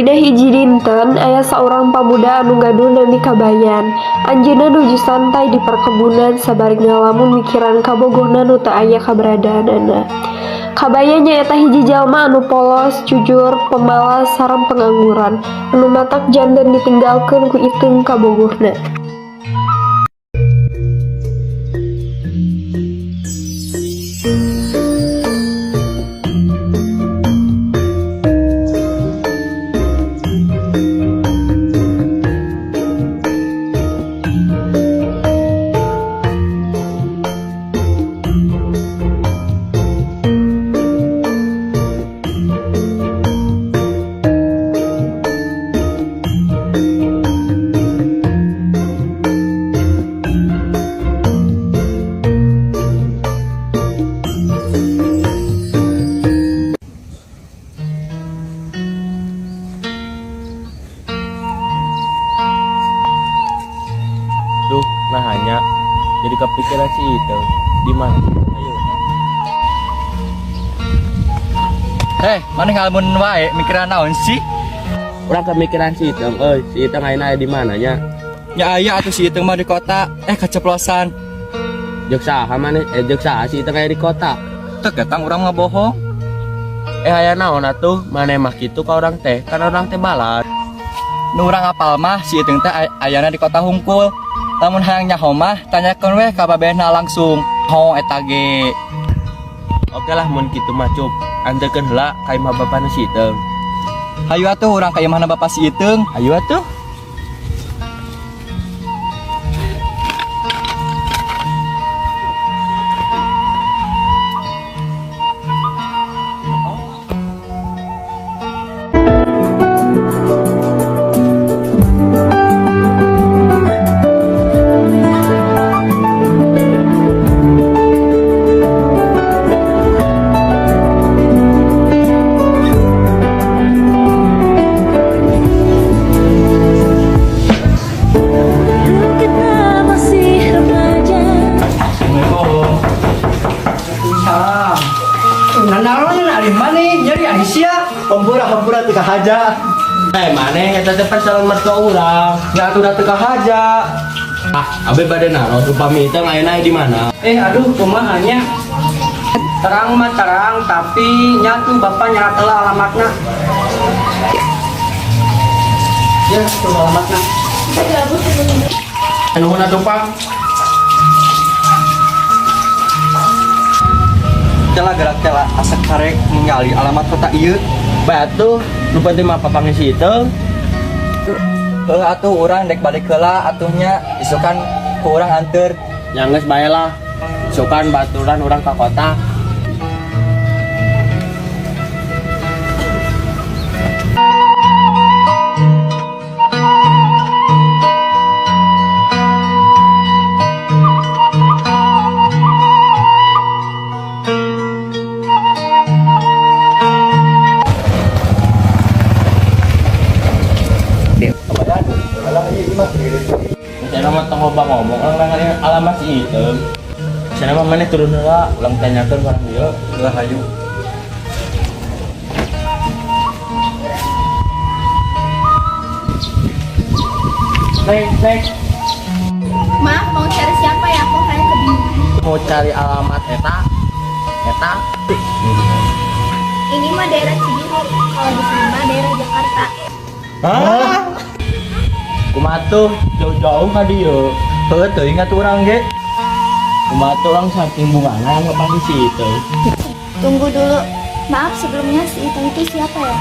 Dina hiji dinten aya saurang pamuda anu gaduh nami kabayan. Anjeunna nuju santai di perkebunan sabari ngalamun mikiran kabogohna nu teu aya kaberadaanana. Kabaya nyaeta hiji jalma anu polos, jujur, pemalas, sareng pengangguran, anu matak janten ditinggalkeun ku iteung kabogohna. Duh, nah hanya jadi kepikiran si itu di mana? Ayo. Mana ngalamun wae mikiran naon sih? Urang kemikiran si itu, si itu ayeuna di mananya? Ya aya atuh si itu mah di kota, keceplosan. Jeung saha maneh? Jeung saha si itu di kota? Teu ketang urang ngabohong. Aya naon atuh? Maneh mah kitu ka urang teh, kan urang teh balad. Nu urang apal mah si itu teh ayana di kota hungkul. Lamun hayang nyaho mah tanyakeun we ka babehna langsung. Ho eta ge. Oke lah mun kitu mah cup. Anjeurkeun heula ka imah bapana si Iteung. Hayu atuh urang ka imahna bapak si Iteung. Ayo atuh. Hampura teu kahaja. Maneh eta teh pan calon mertua urang. Ya atuh da teu kahaja. Abe bade naron upami Iteung ayeuna di mana? Aduh kumaha nya. Terang mah terang tapi nyatu bapak nyarat heula alamatna. Ya, tuh alamatna. Nuhun atuh Pak. Tela gerak tela asa karek ningali alamat kota ieu. Batu, nu penting mah papangnya si Iteung. Atuh urang dek balik heula atuhnya isukan ku urang anteur. Yang geus bae lah. Sukan baturan urang ka kota. Saya mah tong loba ngomong orang ngaring alamat si Iteung. Saya mah maneh turun heula ulang tanyakeun barang ieu. Heula hayu. Nek. Maaf, mau cari siapa ya? Aku kayak kebingungan. Mau cari alamat eta. Ini mah daerah Cibiru. Kalau di sini mah daerah Jakarta. Hah? Kumaha tuh jauh-jauh ka dieu. Heuh teu ingat urang ge. Kumaha tuh orang saking bungana yang pasti si Iteung. Tunggu dulu. Maaf sebelumnya si itu siapa ya?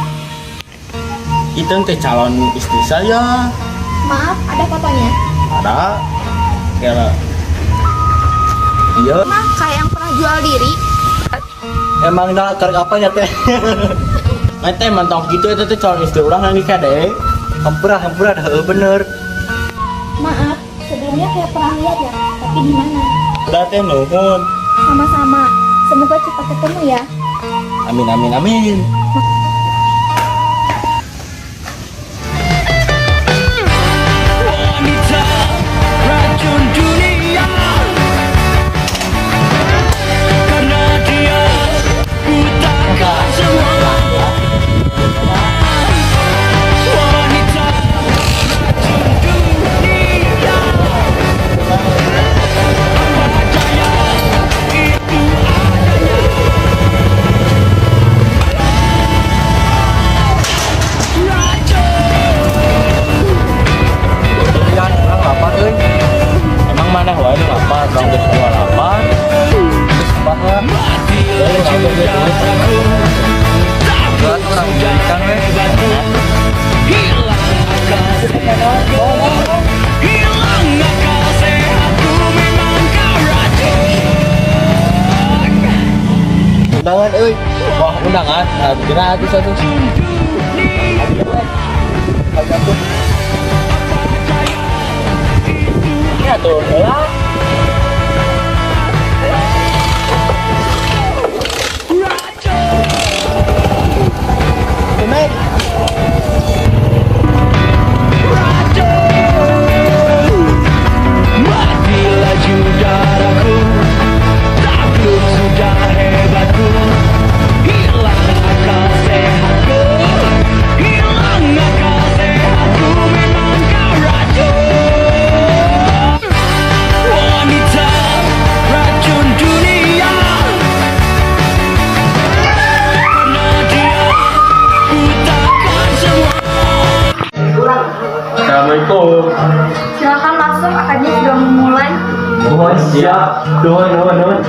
Iteung teh calon istri saya. Maaf, ada fotonya? Ada. Kira. Iya. Mah kayak yang pernah jual diri. Emang da karek apanya teh? Teh mantong gitu eta teh calon istri urang yang nikah deh. Hampura dah heuh bener. Maaf, sebelumnya kayak pernah lihat ya. Tapi di mana? Udah teh nuhun. Sama-sama. Semoga cepat ketemu ya. Amin. undangan euy. Wah, undangan. Nah, gratis atuh. Ya tuh, lah. Naik. Assalamualaikum. Silakan masuk, akadnya sudah memulai. Nuhun, siap. Nuhun.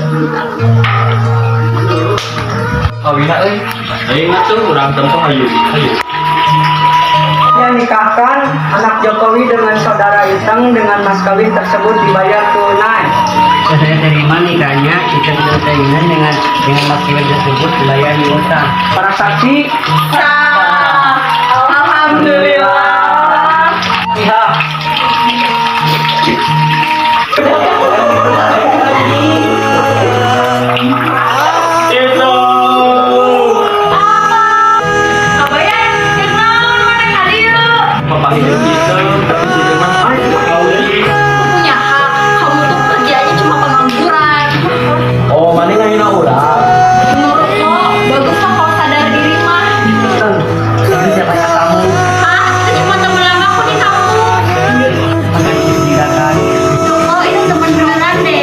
Kawina euy. Ayo ngatuh urang tempo hayu. Yang nikahkan anak Jokowi dengan saudara Iteng dengan mas kawin tersebut dibayar tunai. Saya terima nikahnya, kita tidak keinginan dengan mas kawin tersebut dibayar utang. Para saksi, Alhamdulillah. iya. Kabayan, kenal mana kalian? Memanggil kita, Punya hak, kamu tuh kerjanya cuma pengangguran. oh, mana ngahina urang? Menurut lo, bagus lah kalau sadar diri mah. Tapi siapa yang kamu Hah? Itu cuma temen lama aku di kampus. akan disediakan? Oh, itu temen beneran deh.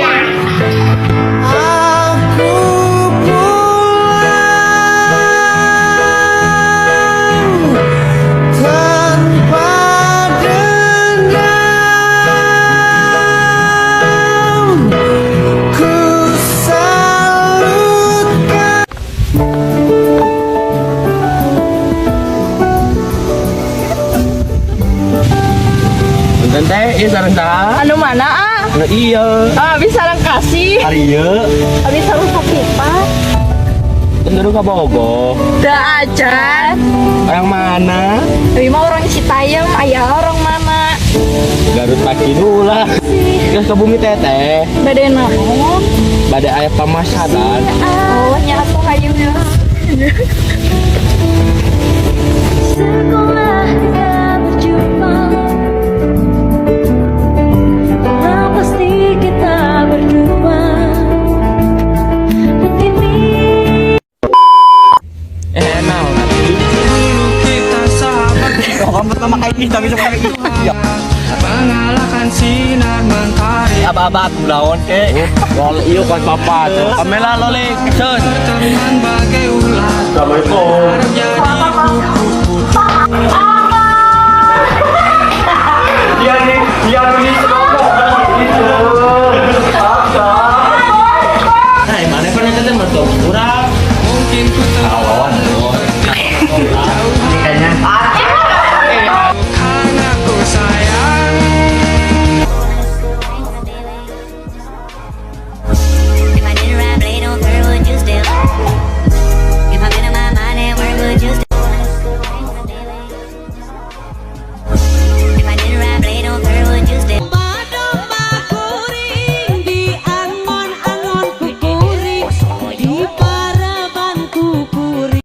Punten teh, ieu sareng saha? Anu mana ah? Anu iya. Bisa sareng kasih. Hari ieu, Abi sareng sakipa. teu ka Bogor. Da aja. Orang mana? Abi mah orang Citayam, aya orang mana? Garut Pakinula. Geus ke bumi teteh. Bade naon? Bade aya pamasadan. Oh, nya atuh hayu ya. Sekolah kita berjumpa, karena pasti kita berdua. Naon atuh? Kamu pertama kali tapi sampai gitu. Ya. Aba-aba aku lawan ke. Wal iyo kan papa tuh. Kamela lolik. Sun. Assalamualaikum.